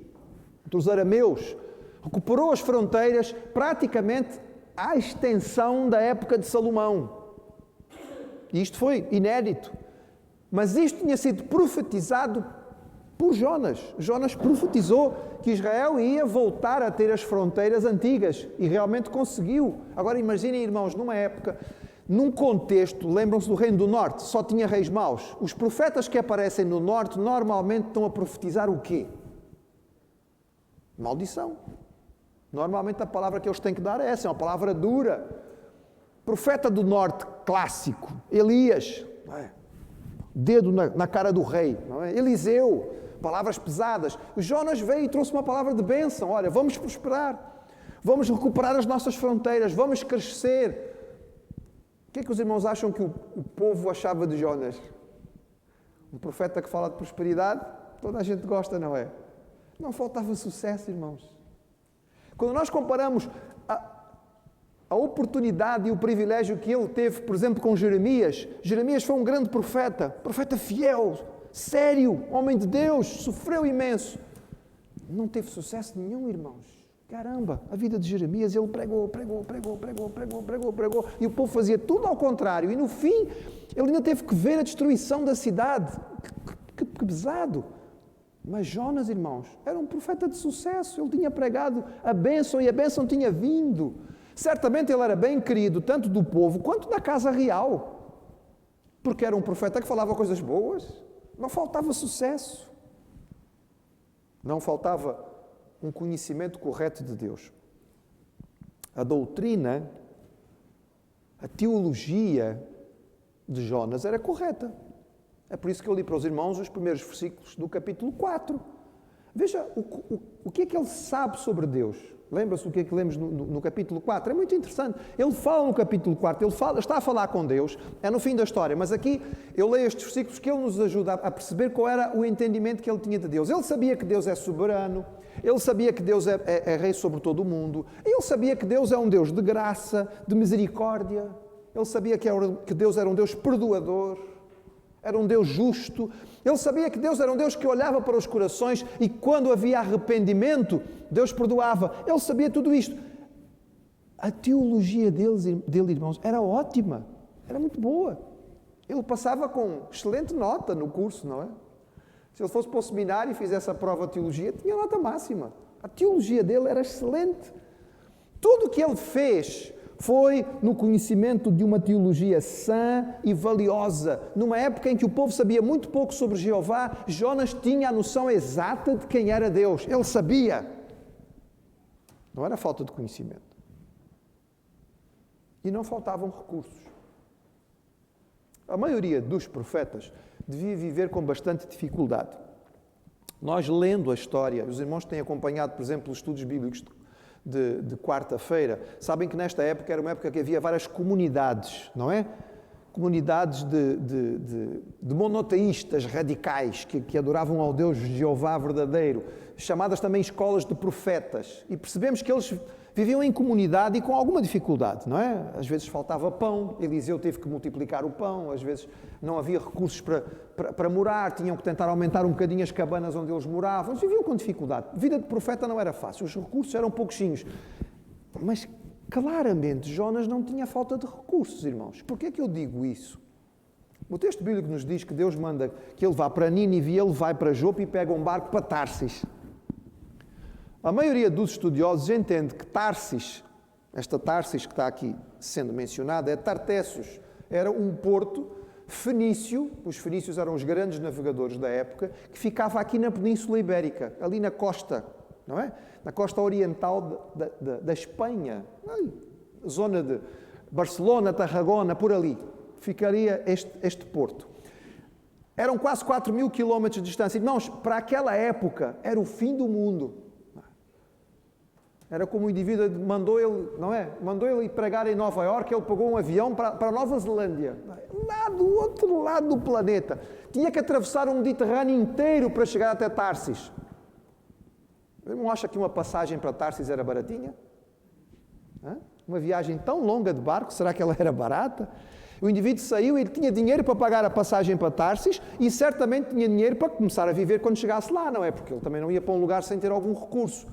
contra os arameus. Recuperou as fronteiras praticamente à extensão da época de Salomão. E isto foi inédito. Mas isto tinha sido profetizado por Jonas. Jonas profetizou que Israel ia voltar a ter as fronteiras antigas e realmente conseguiu. Agora imaginem, irmãos, numa época, num contexto, lembram-se do Reino do Norte, só tinha reis maus. Os profetas que aparecem no Norte normalmente estão a profetizar o quê? Maldição. Normalmente a palavra que eles têm que dar é essa, é uma palavra dura. Profeta do Norte clássico, Elias, dedo na cara do rei, não é? Eliseu, palavras pesadas. Jonas veio e trouxe uma palavra de bênção. Olha, vamos prosperar, vamos recuperar as nossas fronteiras, vamos crescer. O que é que os irmãos acham que o povo achava de Jonas? Um profeta que fala de prosperidade, toda a gente gosta, não é? Não faltava sucesso, irmãos. Quando nós comparamos a oportunidade e o privilégio que ele teve, por exemplo, com Jeremias, Jeremias foi um grande profeta fiel, sério, homem de Deus, sofreu imenso. Não teve sucesso nenhum, irmãos. Caramba, a vida de Jeremias, ele pregou, e o povo fazia tudo ao contrário, e no fim, ele ainda teve que ver a destruição da cidade. Que pesado. Mas Jonas, irmãos, era um profeta de sucesso, ele tinha pregado a bênção, e a bênção tinha vindo. Certamente ele era bem querido, tanto do povo, quanto da casa real, porque era um profeta que falava coisas boas, não faltava sucesso, não faltava um conhecimento correto de Deus. A doutrina, a teologia de Jonas era correta. É por isso que eu li para os irmãos os primeiros versículos do capítulo 4. Veja o que é que ele sabe sobre Deus. Lembra-se do que é que lemos no capítulo 4? É muito interessante. Ele fala no capítulo 4, está a falar com Deus, é no fim da história, mas aqui eu leio estes versículos que ele nos ajuda a perceber qual era o entendimento que ele tinha de Deus. Ele sabia que Deus é soberano, ele sabia que Deus é rei sobre todo o mundo, ele sabia que Deus é um Deus de graça, de misericórdia, ele sabia que Deus era um Deus perdoador, era um Deus justo. Ele sabia que Deus era um Deus que olhava para os corações e quando havia arrependimento, Deus perdoava. Ele sabia tudo isto. A teologia dele, irmãos, era ótima, era muito boa. Ele passava com excelente nota no curso, não é? Se ele fosse para o seminário e fizesse a prova de teologia, tinha nota máxima. A teologia dele era excelente. Tudo o que ele fez foi no conhecimento de uma teologia sã e valiosa. Numa época em que o povo sabia muito pouco sobre Jeová, Jonas tinha a noção exata de quem era Deus. Ele sabia. Não era falta de conhecimento. E não faltavam recursos. A maioria dos profetas devia viver com bastante dificuldade. Nós, lendo a história, os irmãos têm acompanhado, por exemplo, os estudos bíblicos de quarta-feira, sabem que nesta época era uma época que havia várias comunidades, não é? Comunidades de monoteístas radicais que adoravam ao Deus Jeová verdadeiro, chamadas também escolas de profetas. E percebemos que eles viviam em comunidade e com alguma dificuldade, não é? Às vezes faltava pão, Eliseu teve que multiplicar o pão, às vezes não havia recursos para morar, tinham que tentar aumentar um bocadinho as cabanas onde eles moravam, eles viviam com dificuldade. A vida de profeta não era fácil, os recursos eram pouquinhos. Mas claramente Jonas não tinha falta de recursos, irmãos. Porquê é que eu digo isso? O texto bíblico nos diz que Deus manda que ele vá para Nínive e ele vai para Jope e pega um barco para Tarsis. A maioria dos estudiosos entende que Tarsis, esta Tarsis que está aqui sendo mencionada, é Tartessos, era um porto fenício, os fenícios eram os grandes navegadores da época, que ficava aqui na Península Ibérica, ali na costa, não é? Na costa oriental da Espanha, zona de Barcelona, Tarragona, por ali, ficaria este porto. Eram quase 4.000 quilómetros de distância. Irmãos, para aquela época, era o fim do mundo. Era como o indivíduo mandou ele ir pregar em Nova Iorque, ele pagou um avião para Nova Zelândia, lá do outro lado do planeta. Tinha que atravessar o Mediterrâneo inteiro para chegar até Tarsis. Não acha que uma passagem para Tarsis era baratinha? Uma viagem tão longa de barco, será que ela era barata? O indivíduo saiu e ele tinha dinheiro para pagar a passagem para Tarsis e certamente tinha dinheiro para começar a viver quando chegasse lá, não é? Porque ele também não ia para um lugar sem ter algum recurso.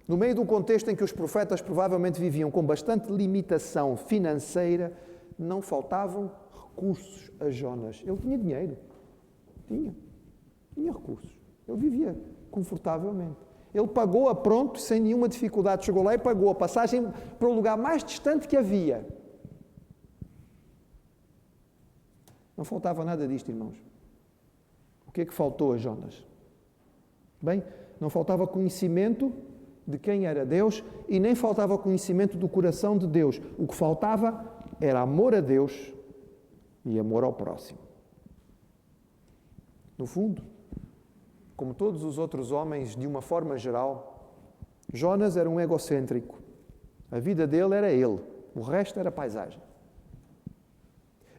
No meio de um contexto em que os profetas provavelmente viviam com bastante limitação financeira, não faltavam recursos a Jonas. Ele tinha dinheiro. Tinha recursos. Ele vivia confortavelmente. Ele pagou a pronto, sem nenhuma dificuldade. Chegou lá e pagou a passagem para o lugar mais distante que havia. Não faltava nada disto, irmãos. O que é que faltou a Jonas? Bem, não faltava conhecimento de quem era Deus e nem faltava conhecimento do coração de Deus. O que faltava era amor a Deus e amor ao próximo. No fundo, como todos os outros homens, de uma forma geral, Jonas era um egocêntrico. A vida dele era ele, o resto era paisagem.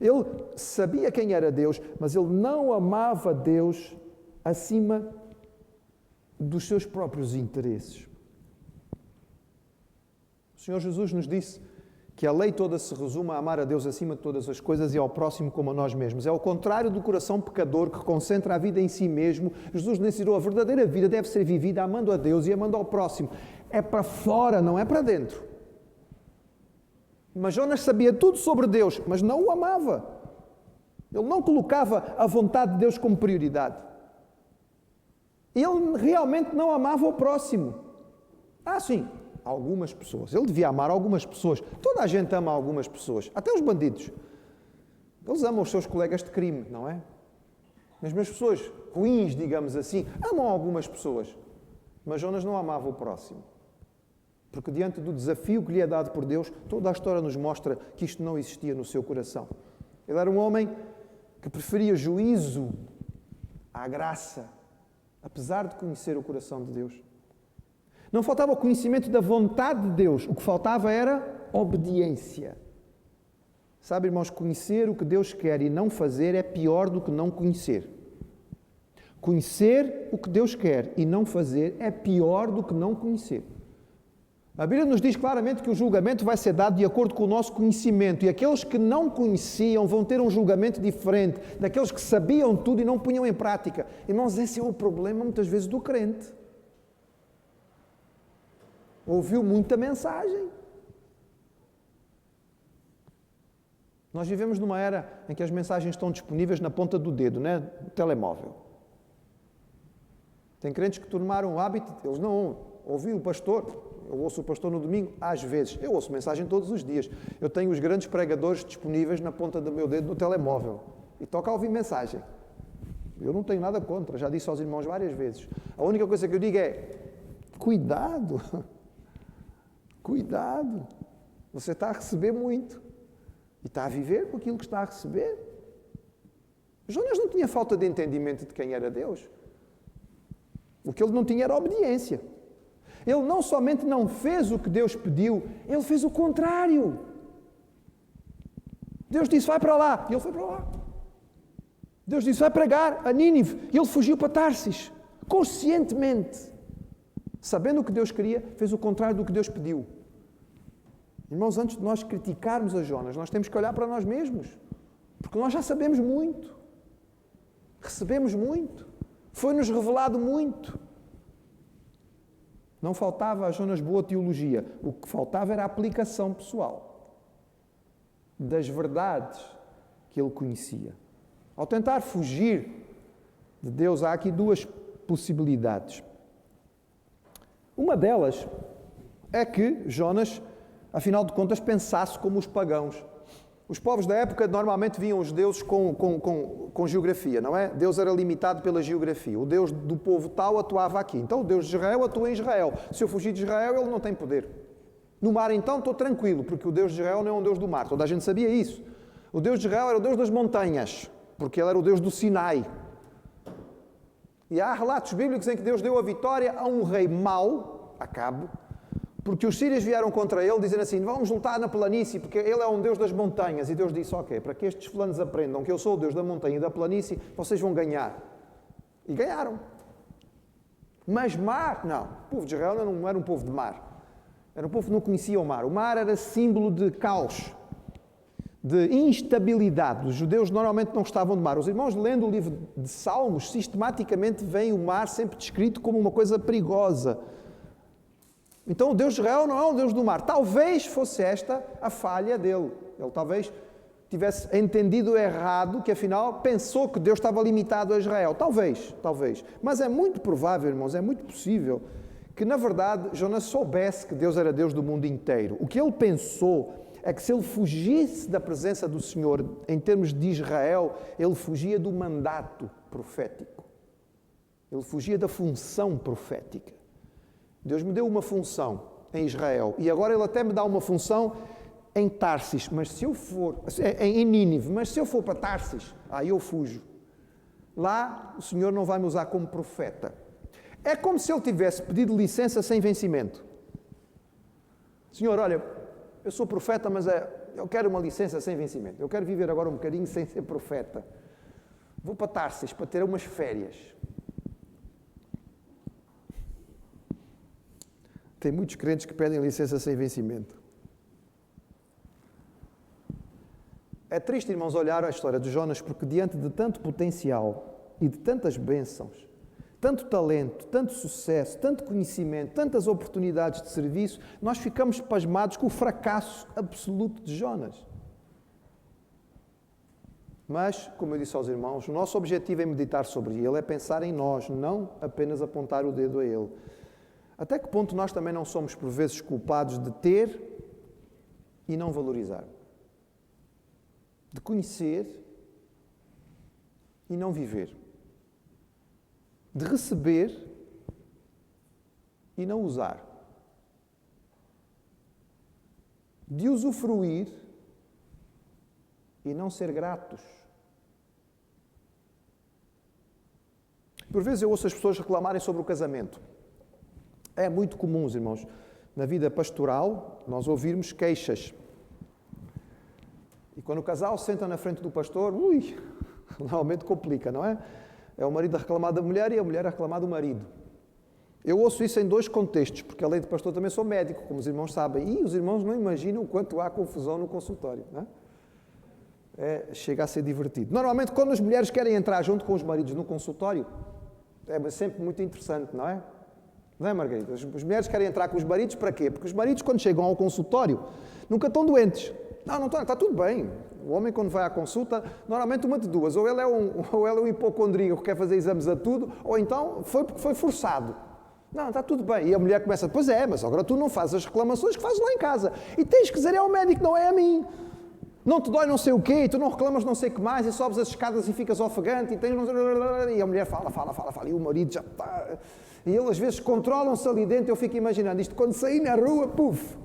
Ele sabia quem era Deus, mas ele não amava Deus acima dos seus próprios interesses. O Senhor Jesus nos disse que a lei toda se resume a amar a Deus acima de todas as coisas e ao próximo como a nós mesmos. É ao contrário do coração pecador que concentra a vida em si mesmo. Jesus nos ensinou: a verdadeira vida deve ser vivida amando a Deus e amando ao próximo. É para fora, não é para dentro. Mas Jonas sabia tudo sobre Deus, mas não o amava. Ele não colocava a vontade de Deus como prioridade. Ele realmente não amava o próximo. Sim, algumas pessoas. Ele devia amar algumas pessoas. Toda a gente ama algumas pessoas, até os bandidos. Eles amam os seus colegas de crime, não é? Mas as pessoas ruins, digamos assim, amam algumas pessoas. Mas Jonas não amava o próximo. Porque diante do desafio que lhe é dado por Deus, toda a história nos mostra que isto não existia no seu coração. Ele era um homem que preferia juízo à graça, apesar de conhecer o coração de Deus. Não faltava o conhecimento da vontade de Deus, o que faltava era obediência. Sabe, irmãos, conhecer o que Deus quer e não fazer é pior do que não conhecer. Conhecer o que Deus quer e não fazer é pior do que não conhecer. A Bíblia nos diz claramente que o julgamento vai ser dado de acordo com o nosso conhecimento, e aqueles que não conheciam vão ter um julgamento diferente daqueles que sabiam tudo e não punham em prática. Irmãos, esse é o problema muitas vezes do crente. Ouviu muita mensagem. Nós vivemos numa era em que as mensagens estão disponíveis na ponta do dedo, né? No telemóvel. Tem crentes que tomaram o hábito, eles não ouviram o pastor. Eu ouço o pastor no domingo, às vezes. Eu ouço mensagem todos os dias. Eu tenho os grandes pregadores disponíveis na ponta do meu dedo no telemóvel. E toca a ouvir mensagem. Eu não tenho nada contra, já disse aos irmãos várias vezes. A única coisa que eu digo é: cuidado. Cuidado. Você está a receber muito. E está a viver com aquilo que está a receber. Jonas não tinha falta de entendimento de quem era Deus. O que ele não tinha era obediência. Ele não somente não fez o que Deus pediu, ele fez o contrário. Deus disse: vai para lá, e ele foi para lá. Deus disse: vai pregar a Nínive, e ele fugiu para Tarsis, conscientemente. Sabendo o que Deus queria, fez o contrário do que Deus pediu. Irmãos, antes de nós criticarmos a Jonas, nós temos que olhar para nós mesmos, porque nós já sabemos muito, recebemos muito, foi-nos revelado muito. Não faltava a Jonas boa teologia, o que faltava era a aplicação pessoal das verdades que ele conhecia. Ao tentar fugir de Deus, há aqui duas possibilidades. Uma delas é que Jonas, afinal de contas, pensasse como os pagãos. Os povos da época normalmente viam os deuses com geografia, não é? Deus era limitado pela geografia. O Deus do povo tal atuava aqui. Então o Deus de Israel atua em Israel. Se eu fugir de Israel, ele não tem poder. No mar, então, estou tranquilo, porque o Deus de Israel não é um Deus do mar. Toda a gente sabia isso. O Deus de Israel era o Deus das montanhas, porque ele era o Deus do Sinai. E há relatos bíblicos em que Deus deu a vitória a um rei mau, Acabe, porque os sírios vieram contra ele, dizendo assim: vamos lutar na planície, porque ele é um Deus das montanhas. E Deus disse: ok, para que estes fulanos aprendam que eu sou o Deus da montanha e da planície, vocês vão ganhar. E ganharam. Mas mar, não. O povo de Israel não era um povo de mar. Era um povo que não conhecia o mar. O mar era símbolo de caos, de instabilidade. Os judeus normalmente não gostavam de mar. Os irmãos, lendo o livro de Salmos, sistematicamente veem o mar sempre descrito como uma coisa perigosa. Então o Deus de Israel não é um Deus do mar. Talvez fosse esta a falha dele. Ele talvez tivesse entendido errado, que afinal pensou que Deus estava limitado a Israel. Talvez. Mas é muito provável, irmãos, é muito possível que na verdade Jonas soubesse que Deus era Deus do mundo inteiro. O que ele pensou é que se ele fugisse da presença do Senhor em termos de Israel, ele fugia do mandato profético. Ele fugia da função profética. Deus me deu uma função em Israel e agora Ele até me dá uma função em Tarsis, mas se eu for, em Nínive, mas se eu for para Tarsis, aí eu fujo. Lá o Senhor não vai me usar como profeta. É como se Ele tivesse pedido licença sem vencimento. Senhor, olha, Eu sou profeta, mas eu quero uma licença sem vencimento. Eu quero viver agora um bocadinho sem ser profeta. Vou para Tarsis para ter umas férias. Tem muitos crentes que pedem licença sem vencimento. É triste, irmãos, olhar a história de Jonas, porque diante de tanto potencial e de tantas bênçãos, tanto talento, tanto sucesso, tanto conhecimento, tantas oportunidades de serviço, nós ficamos pasmados com o fracasso absoluto de Jonas. Mas, como eu disse aos irmãos, o nosso objetivo em meditar sobre ele é pensar em nós, não apenas apontar o dedo a ele. Até que ponto nós também não somos, por vezes, culpados de ter e não valorizar? De conhecer e não viver? De receber e não usar? De usufruir e não ser gratos? Por vezes eu ouço as pessoas reclamarem sobre o casamento. É muito comum, irmãos, na vida pastoral, nós ouvirmos queixas. E quando o casal senta na frente do pastor, normalmente complica, não é? É o marido a reclamar da mulher e a mulher a reclamar do marido. Eu ouço isso em dois contextos, porque além de pastor também sou médico, como os irmãos sabem. E os irmãos não imaginam o quanto há confusão no consultório, não é? Chega a ser divertido. Normalmente, quando as mulheres querem entrar junto com os maridos no consultório, é sempre muito interessante, não é? Não é, Margarida? As mulheres querem entrar com os maridos para quê? Porque os maridos, quando chegam ao consultório, nunca estão doentes. Não estão, está tudo bem. O homem, quando vai à consulta, normalmente uma de duas. Ou ele é um hipocondríaco que quer fazer exames a tudo, ou então foi porque foi forçado. Não, está tudo bem. E a mulher começa, pois é, mas agora tu não fazes as reclamações que fazes lá em casa. E tens que dizer, é ao médico, não é a mim. Não te dói não sei o quê, e tu não reclamas não sei o que mais, e sobes as escadas e ficas ofegante, e a mulher fala, e o marido já está... E eles às vezes controlam-se ali dentro, eu fico imaginando isto, quando sair na rua, puf!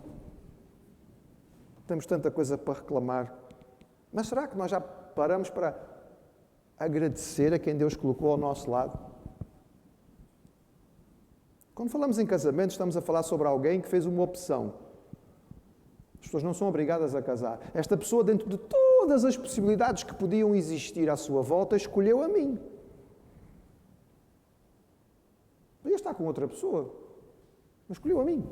Temos tanta coisa para reclamar. Mas será que nós já paramos para agradecer a quem Deus colocou ao nosso lado? Quando falamos em casamento, estamos a falar sobre alguém que fez uma opção. As pessoas não são obrigadas a casar. Esta pessoa, dentro de todas as possibilidades que podiam existir à sua volta, escolheu a mim. Podia estar com outra pessoa, mas escolheu a mim.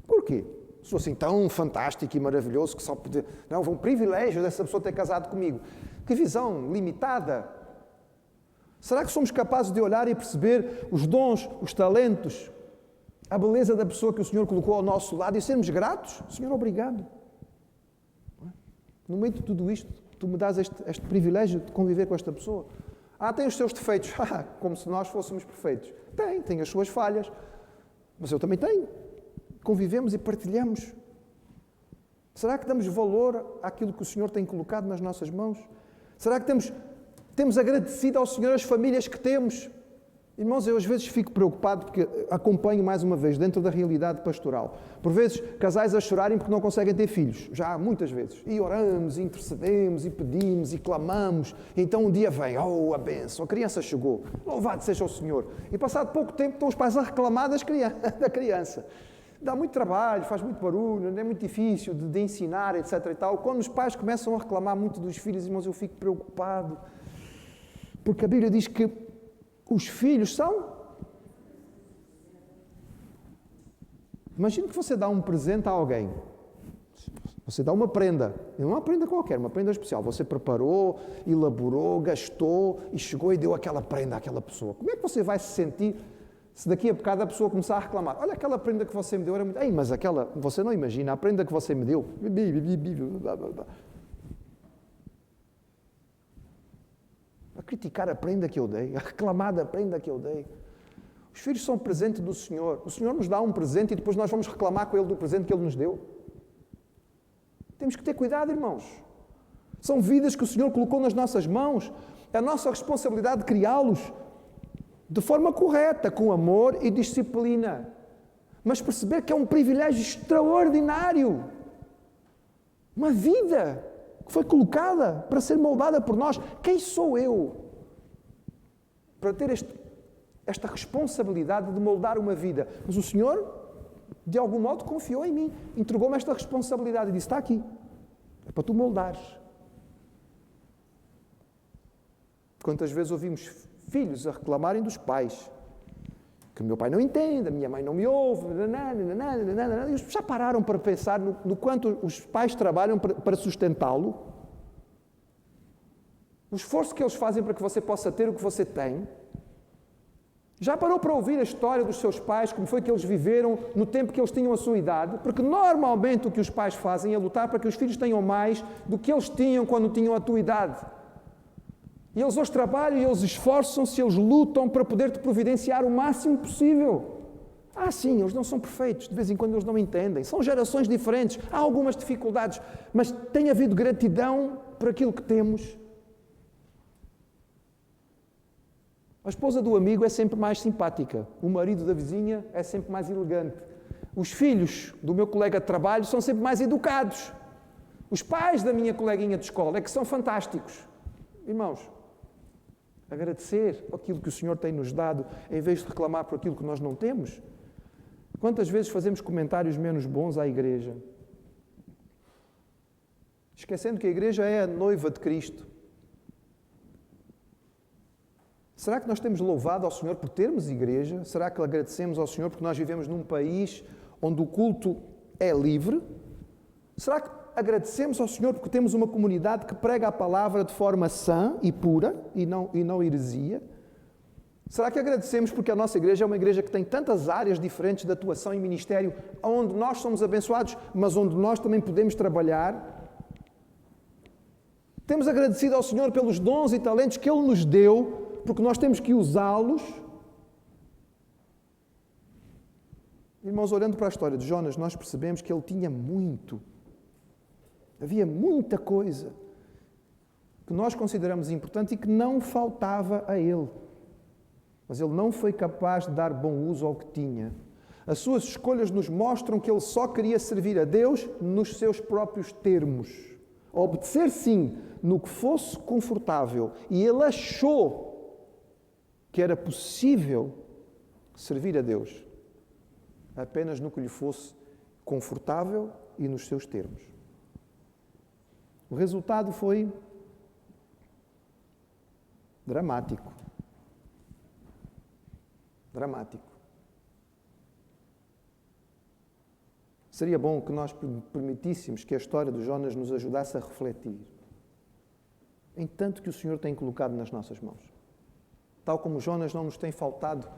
Porquê? Sou assim tão fantástico e maravilhoso que só podia... Não, foi um privilégio dessa pessoa ter casado comigo. Que visão limitada. Será que somos capazes de olhar e perceber os dons, os talentos, a beleza da pessoa que o Senhor colocou ao nosso lado e sermos gratos? Senhor, obrigado. No meio de tudo isto, tu me dás este privilégio de conviver com esta pessoa. Tem os seus defeitos. Como se nós fôssemos perfeitos. Tem as suas falhas. Mas eu também tenho. Convivemos e partilhamos. Será que damos valor àquilo que o Senhor tem colocado nas nossas mãos? Será que temos agradecido ao Senhor as famílias que temos? Irmãos, eu às vezes fico preocupado porque acompanho mais uma vez dentro da realidade pastoral. Por vezes, casais a chorarem porque não conseguem ter filhos. Já muitas vezes. E oramos, e intercedemos, e pedimos, e clamamos. E então um dia vem, a bênção, a criança chegou. Louvado seja o Senhor. E passado pouco tempo estão os pais a reclamar da criança. Dá muito trabalho, faz muito barulho, é muito difícil de ensinar, etc. e tal. Quando os pais começam a reclamar muito dos filhos, irmãos, eu fico preocupado. Porque a Bíblia diz que os filhos são... Imagina que você dá um presente a alguém. Você dá uma prenda. E não é uma prenda qualquer, uma prenda especial. Você preparou, elaborou, gastou e chegou e deu aquela prenda àquela pessoa. Como é que você vai se sentir se daqui a bocado a pessoa começar a reclamar? Olha, aquela prenda que você me deu era muito... mas aquela... Você não imagina, a prenda que você me deu... A criticar a prenda que eu dei, a reclamar da prenda que eu dei. Os filhos são presente do Senhor. O Senhor nos dá um presente e depois nós vamos reclamar com Ele do presente que Ele nos deu. Temos que ter cuidado, irmãos. São vidas que o Senhor colocou nas nossas mãos. É a nossa responsabilidade de criá-los de forma correta, com amor e disciplina. Mas perceber que é um privilégio extraordinário. Uma vida que foi colocada para ser moldada por nós. Quem sou eu para ter esta responsabilidade de moldar uma vida? Mas o Senhor de algum modo confiou em mim, entregou-me esta responsabilidade e disse, está aqui, é para tu moldares. Quantas vezes ouvimos filhos a reclamarem dos pais, que o meu pai não entende, a minha mãe não me ouve, eles já pararam para pensar no quanto os pais trabalham para sustentá-lo? O esforço que eles fazem para que você possa ter o que você tem? Já parou para ouvir a história dos seus pais, como foi que eles viveram no tempo que eles tinham a sua idade? Porque normalmente o que os pais fazem é lutar para que os filhos tenham mais do que eles tinham quando tinham a tua idade. E eles hoje trabalham e eles esforçam-se, eles lutam para poder te providenciar o máximo possível. Sim, eles não são perfeitos, de vez em quando eles não entendem. São gerações diferentes, há algumas dificuldades, mas tem havido gratidão por aquilo que temos. A esposa do amigo é sempre mais simpática. O marido da vizinha é sempre mais elegante. Os filhos do meu colega de trabalho são sempre mais educados. Os pais da minha coleguinha de escola é que são fantásticos. Irmãos, agradecer aquilo que o Senhor tem nos dado, em vez de reclamar por aquilo que nós não temos. Quantas vezes fazemos comentários menos bons à igreja? Esquecendo que a igreja é a noiva de Cristo. Será que nós temos louvado ao Senhor por termos igreja? Será que agradecemos ao Senhor porque nós vivemos num país onde o culto é livre? Será que agradecemos ao Senhor porque temos uma comunidade que prega a palavra de forma sã e pura e não heresia? Será que agradecemos porque a nossa igreja é uma igreja que tem tantas áreas diferentes de atuação e ministério, onde nós somos abençoados, mas onde nós também podemos trabalhar? Temos agradecido ao Senhor pelos dons e talentos que Ele nos deu, porque nós temos que usá-los. Irmãos, olhando para a história de Jonas, nós percebemos que ele tinha muito. Havia muita coisa que nós consideramos importante e que não faltava a ele. Mas ele não foi capaz de dar bom uso ao que tinha. As suas escolhas nos mostram que ele só queria servir a Deus nos seus próprios termos. Obedecer, sim, no que fosse confortável. E ele achou que era possível servir a Deus apenas no que lhe fosse confortável e nos seus termos. O resultado foi dramático. Dramático. Seria bom que nós permitíssemos que a história de Jonas nos ajudasse a refletir em tanto que o Senhor tem colocado nas nossas mãos. Tal como Jonas, não nos tem faltado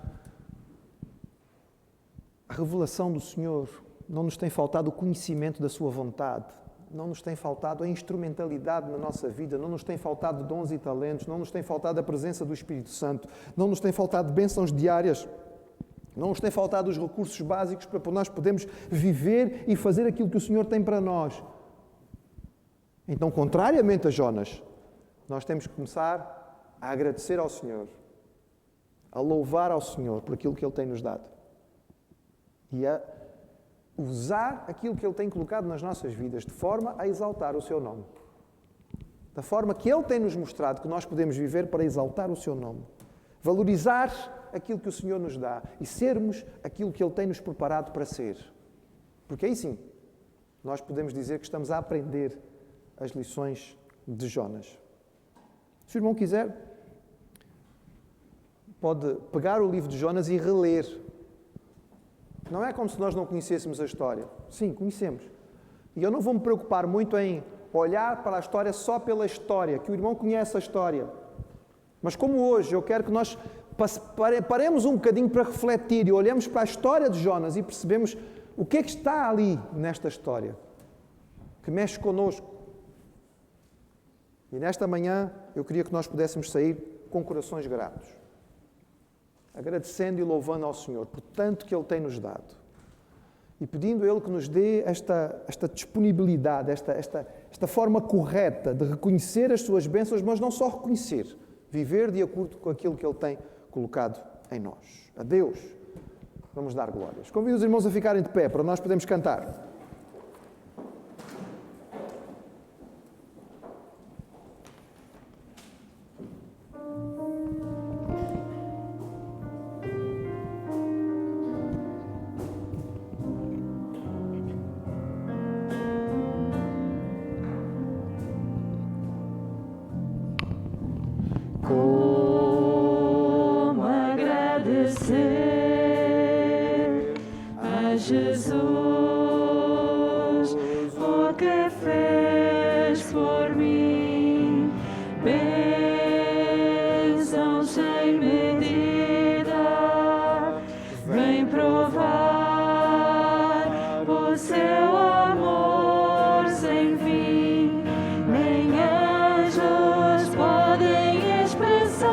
a revelação do Senhor, não nos tem faltado o conhecimento da sua vontade, não nos tem faltado a instrumentalidade na nossa vida, não nos tem faltado dons e talentos, não nos tem faltado a presença do Espírito Santo, não nos tem faltado bênçãos diárias, não nos tem faltado os recursos básicos para nós podermos viver e fazer aquilo que o Senhor tem para nós. Então, contrariamente a Jonas, nós temos que começar a agradecer ao Senhor, a louvar ao Senhor por aquilo que Ele tem nos dado e a usar aquilo que Ele tem colocado nas nossas vidas de forma a exaltar o Seu nome. Da forma que Ele tem nos mostrado que nós podemos viver para exaltar o Seu nome. Valorizar aquilo que o Senhor nos dá e sermos aquilo que Ele tem nos preparado para ser. Porque aí sim, nós podemos dizer que estamos a aprender as lições de Jonas. Se o irmão quiser, pode pegar o livro de Jonas e reler. Não é como se nós não conhecêssemos a história. Sim, conhecemos. E eu não vou me preocupar muito em olhar para a história só pela história, que o irmão conhece a história. Mas como hoje eu quero que nós paremos um bocadinho para refletir e olhemos para a história de Jonas e percebemos o que é que está ali nesta história, que mexe connosco. E nesta manhã eu queria que nós pudéssemos sair com corações gratos, agradecendo e louvando ao Senhor por tanto que Ele tem nos dado e pedindo a Ele que nos dê esta disponibilidade, esta forma correta de reconhecer as suas bênçãos, mas não só reconhecer, viver de acordo com aquilo que Ele tem colocado em nós. A Deus vamos dar glórias. Convido os irmãos a ficarem de pé para nós podermos cantar. fez por mim. Bênção sem medida, vem provar o seu amor sem fim. Nem anjos podem expressar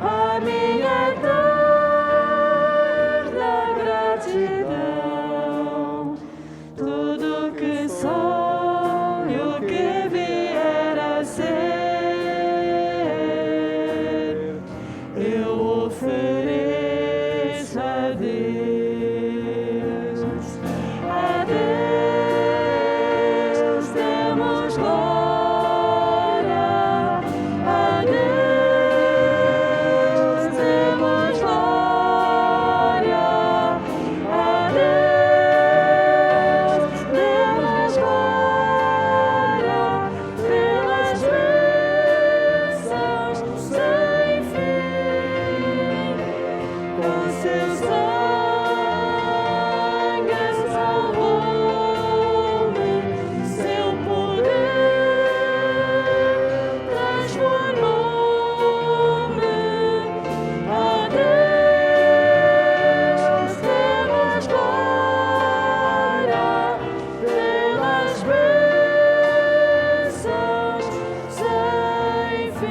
a minha eterna gratidão. Tudo que sou e o que vier a ser, eu ofereço a Deus. A Deus demos glória, a Deus demos glória, a Deus demos glória pelas bênçãos sem fim. Com seu sangue salvou-me, seu poder transformou-me. A Deus demos glória pelas bênçãos sem fim.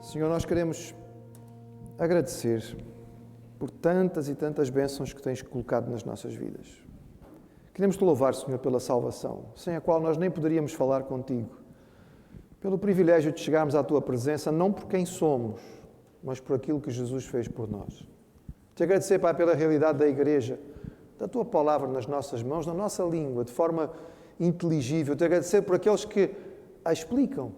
Senhor, nós queremos agradecer por tantas e tantas bênçãos que tens colocado nas nossas vidas. Queremos te louvar, Senhor, pela salvação, sem a qual nós nem poderíamos falar contigo. Pelo privilégio de chegarmos à tua presença, não por quem somos, mas por aquilo que Jesus fez por nós. Te agradecer, Pai, pela realidade da Igreja, da tua palavra nas nossas mãos, na nossa língua, de forma inteligível. Te agradecer por aqueles que a explicam,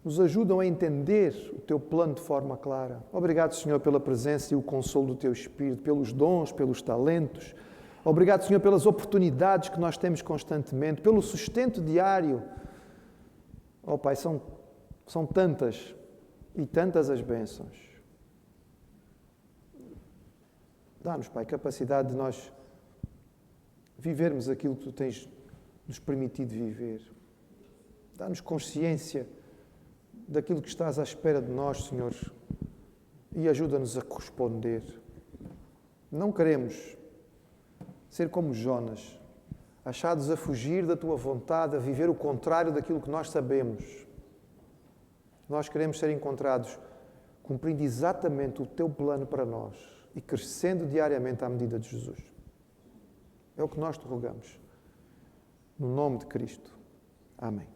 nos ajudam a entender o teu plano de forma clara. Obrigado, Senhor, pela presença e o consolo do teu Espírito, pelos dons, pelos talentos. Obrigado, Senhor, pelas oportunidades que nós temos constantemente, pelo sustento diário. Oh, Pai, são tantas e tantas as bênçãos. Dá-nos, Pai, capacidade de nós vivermos aquilo que tu tens nos permitido viver. Dá-nos consciência daquilo que estás à espera de nós, Senhor, e ajuda-nos a corresponder. Não queremos ser como Jonas, achados a fugir da tua vontade, a viver o contrário daquilo que nós sabemos. Nós queremos ser encontrados cumprindo exatamente o teu plano para nós e crescendo diariamente à medida de Jesus. É o que nós te rogamos. No nome de Cristo. Amém.